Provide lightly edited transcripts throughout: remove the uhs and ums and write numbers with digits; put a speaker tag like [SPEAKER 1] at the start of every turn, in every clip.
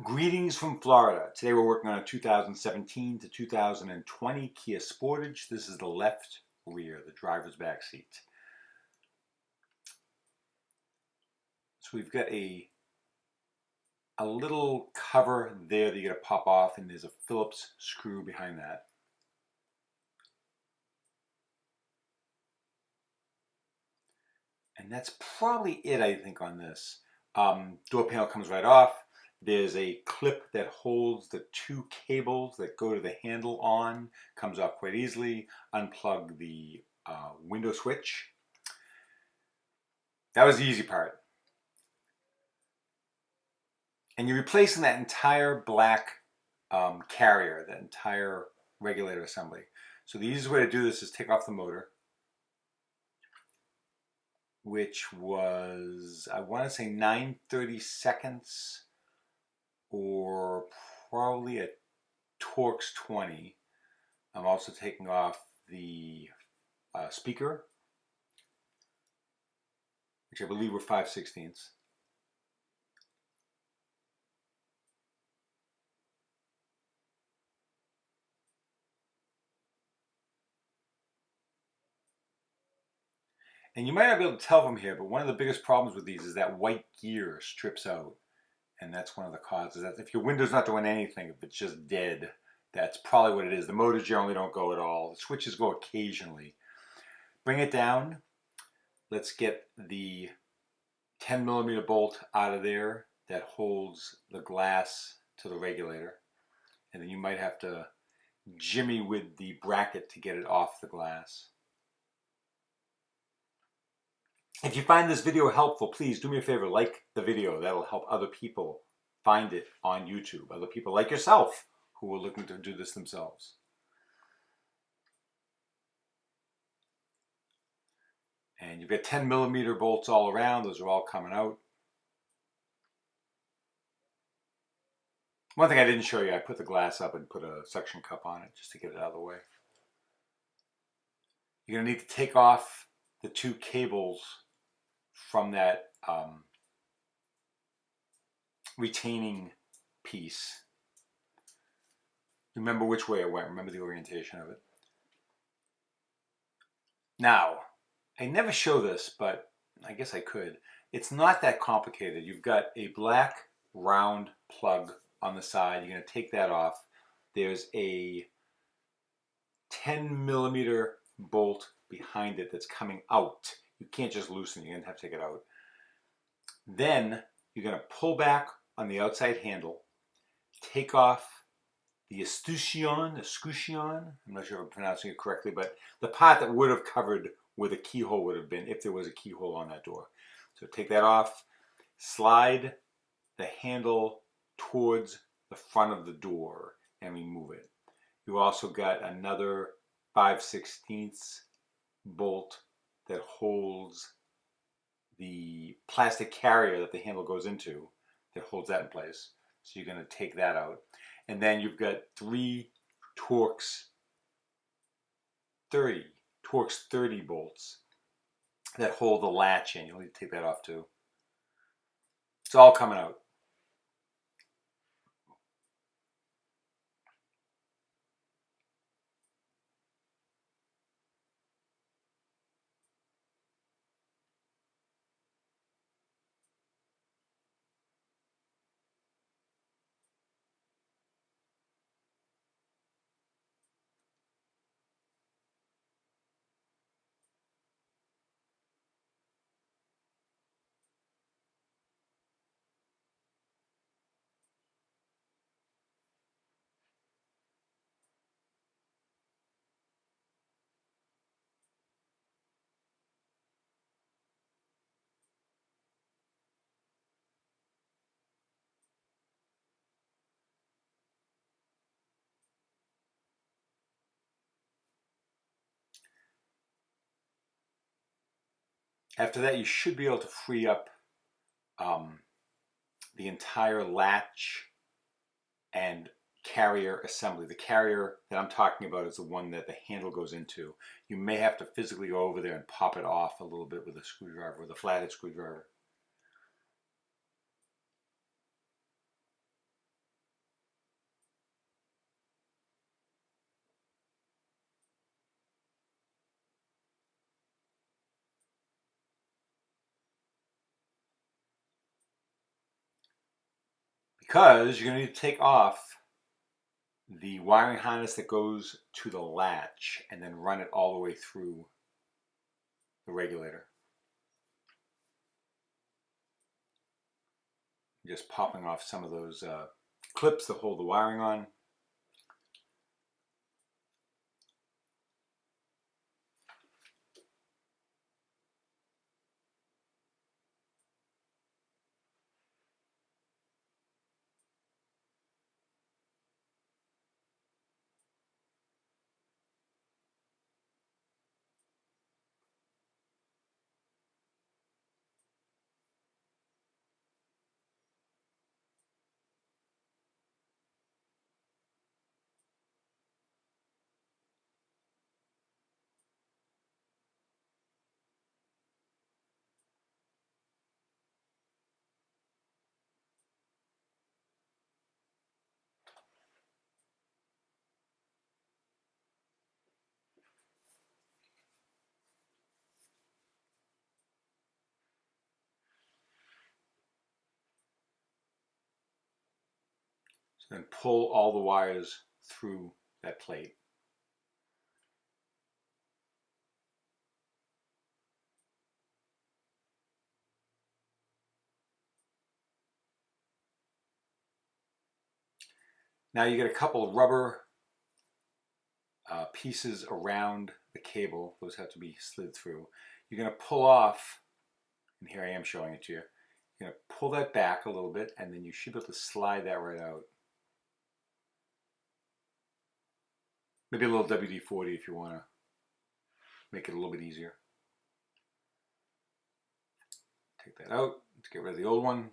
[SPEAKER 1] Greetings from Florida. Today we're working on a 2017 to 2020 Kia Sportage. This is the left rear, the driver's back seat. So we've got a little cover there that you gotta pop off, and there's a Phillips screw behind that. And that's probably it, I think, on this. Door panel comes right off. There's a clip that holds the two cables that go to the handle on. Comes off quite easily. Unplug the window switch. That was the easy part. And you're replacing that entire black carrier, that entire regulator assembly. So the easiest way to do this is take off the motor, which was, I want to say 9/32 or probably a Torx 20. I'm also taking off the speaker, which I believe were 5/16. And you might not be able to tell from here, but one of the biggest problems with these is that white gear strips out. And that's one of the causes. That if your window's not doing anything, if it's just dead, that's probably what it is. The motors generally don't go at all. The switches go occasionally. Bring it down. Let's get the 10mm bolt out of there that holds the glass to the regulator. And then you might have to jimmy with the bracket to get it off the glass. If you find this video helpful, please do me a favor, like the video. That'll help other people find it on YouTube. Other people like yourself who are looking to do this themselves. And you've got 10mm bolts all around. Those are all coming out. One thing I didn't show you, I put the glass up and put a suction cup on it just to get it out of the way. You're going to need to take off the two cables from that retaining piece. Remember which way it went. Remember the orientation of it. Now, I never show this, but I guess I could. It's not that complicated. You've got a black round plug on the side. You're going to take that off. There's a 10mm bolt behind it that's coming out. You can't just loosen it. You're going to have to take it out. Then you're going to pull back on the outside handle, take off the escutcheon, I'm not sure if I'm pronouncing it correctly, but the part that would have covered where the keyhole would have been if there was a keyhole on that door. So take that off, slide the handle towards the front of the door and remove it. You also got another 5/16 bolt that holds the plastic carrier that the handle goes into, that holds that in place. So you're going to take that out. And then you've got 3 Torx 30 bolts that hold the latch in. You'll need to take that off too. It's all coming out. After that, you should be able to free up the entire latch and carrier assembly. The carrier that I'm talking about is the one that the handle goes into. You may have to physically go over there and pop it off a little bit with a screwdriver, with a flathead screwdriver. because you're going to need to take off the wiring harness that goes to the latch and then run it all the way through the regulator. Just popping off some of those clips that hold the wiring on. So then pull all the wires through that plate. Now you get a couple of rubber pieces around the cable. Those have to be slid through. You're going to pull off, and here I am showing it to you. You're going to pull that back a little bit, and then you should be able to slide that right out. Maybe a little WD-40 if you want to make it a little bit easier. Take that out. Let's get rid of the old one.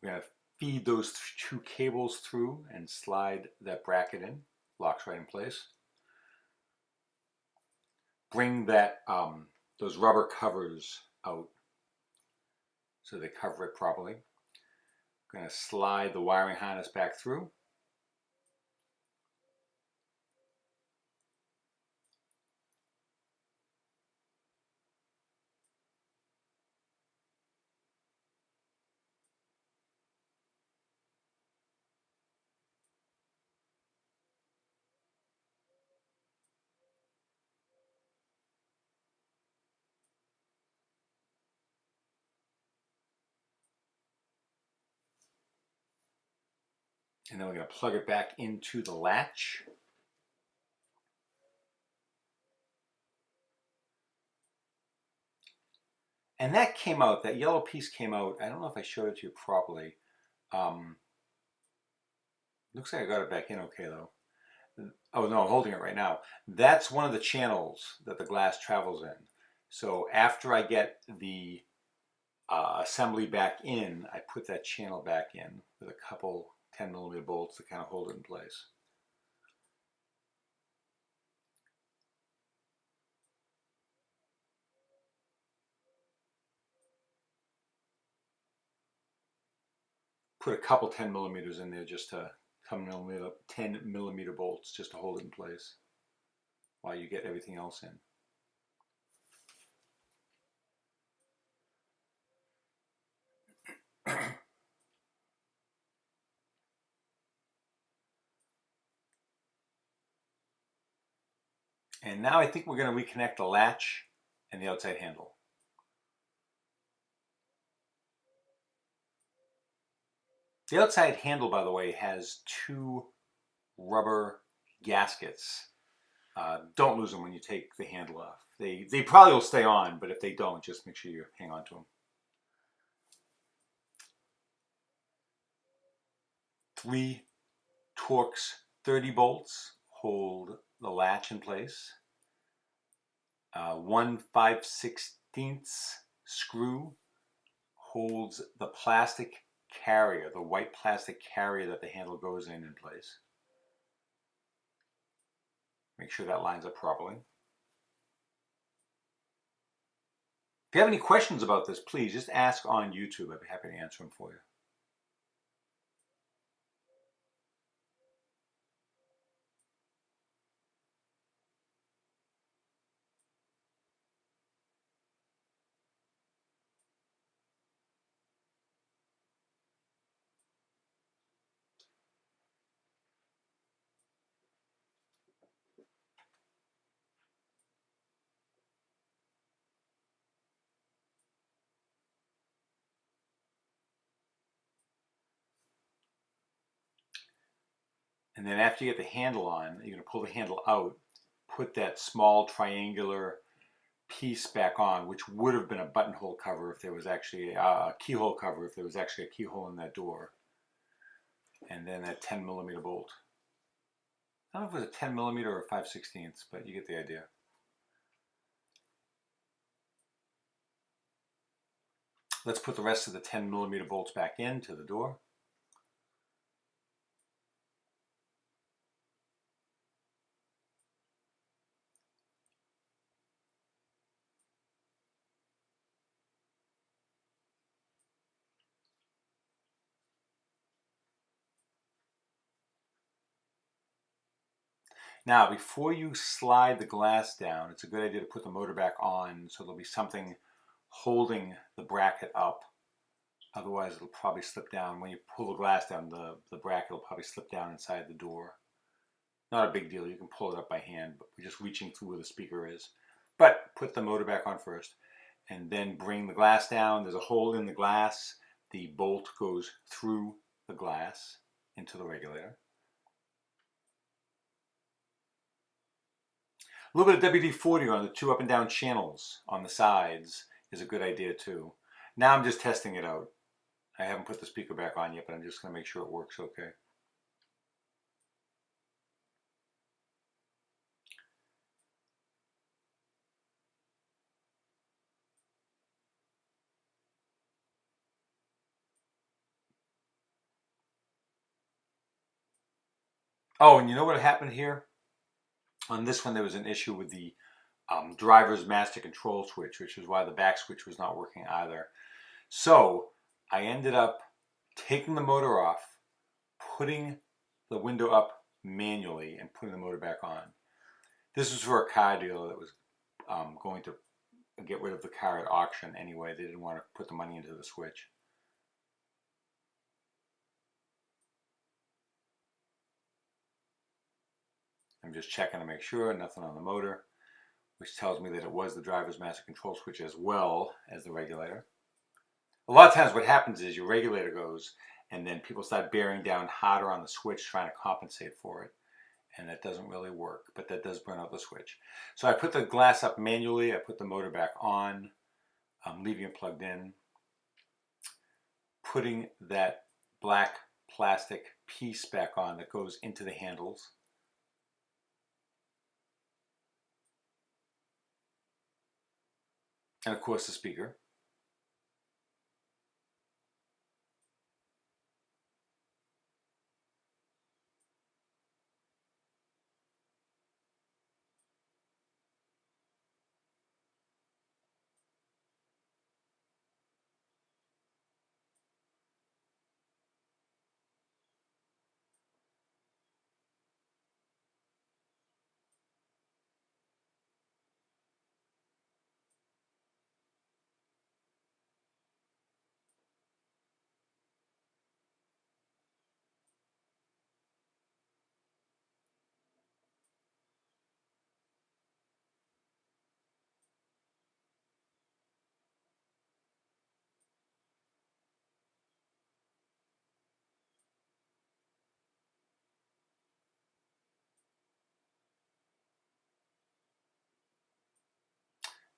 [SPEAKER 1] We're going to feed those two cables through and slide that bracket in. Locks right in place. Bring that those rubber covers out so they cover it properly. I'm going to slide the wiring harness back through. And then we're going to plug it back into the latch. And that came out, that yellow piece came out. I don't know if I showed it to you properly. Looks like I got it back in okay though. Oh no, I'm holding it right now. That's one of the channels that the glass travels in. So after I get the assembly back in, I put that channel back in with a couple 10mm bolts to kind of hold it in place. Put a couple 10mm in there just to 10mm bolts just to hold it in place while you get everything else in. And now I think we're going to reconnect the latch and the outside handle. The outside handle, by the way, has two rubber gaskets. Don't lose them when you take the handle off. They probably will stay on, but if they don't, just make sure you hang on to them. 3 Torx 30 bolts hold the latch in place. 1 5/16 screw holds the plastic carrier, the white plastic carrier that the handle goes in place. Make sure that lines up properly. If you have any questions about this, please just ask on YouTube. I'd be happy to answer them for you. And then after you get the handle on, you're going to pull the handle out, put that small triangular piece back on, which would have been a buttonhole cover if there was actually a keyhole cover, if there was actually a keyhole in that door. And then that 10mm bolt. I don't know if it was a 10mm or a 5/16, but you get the idea. Let's put the rest of the 10mm bolts back into the door. Now, before you slide the glass down, it's a good idea to put the motor back on so there'll be something holding the bracket up. Otherwise, it'll probably slip down. When you pull the glass down, the bracket will probably slip down inside the door. Not a big deal. You can pull it up by hand, but we're just reaching through where the speaker is. But put the motor back on first, and then bring the glass down. There's a hole in the glass. The bolt goes through the glass into the regulator. A little bit of WD-40 on the 2 up and down channels on the sides is a good idea too. Now I'm just testing it out. I haven't put the speaker back on yet, but I'm just going to make sure it works okay. Oh, and you know what happened here? On this one, there was an issue with the driver's master control switch, which is why the back switch was not working either. So I ended up taking the motor off, putting the window up manually, and putting the motor back on. This was for a car dealer that was going to get rid of the car at auction anyway. They didn't want to put the money into the switch. I'm just checking to make sure, nothing on the motor, which tells me that it was the driver's master control switch as well as the regulator. A lot of times what happens is your regulator goes and then people start bearing down harder on the switch trying to compensate for it. And that doesn't really work, but that does burn out the switch. So I put the glass up manually, I put the motor back on, I'm leaving it plugged in, putting that black plastic piece back on that goes into the handles. And of course the speaker.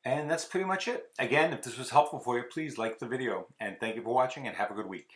[SPEAKER 1] And that's pretty much it. Again, if this was helpful for you, please like the video. And thank you for watching and have a good week.